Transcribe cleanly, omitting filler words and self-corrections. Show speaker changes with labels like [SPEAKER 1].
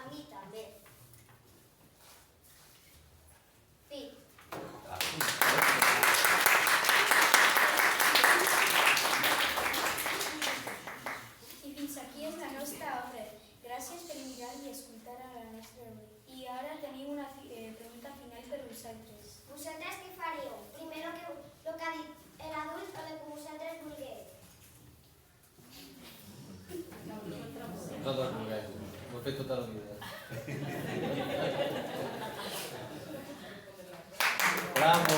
[SPEAKER 1] A mi també. Sí.
[SPEAKER 2] I fins aquí és la nostra obra. Gràcies per mirar i escoltar a la nostra obra. I ara tenim una pregunta final per vosaltres.
[SPEAKER 1] Vosaltres què faríeu? Primer el que ha dit l'adult o el que vosaltres vulgueu?
[SPEAKER 3] Nosaltres vulguem. Ho he fet tota la vida. Bravo!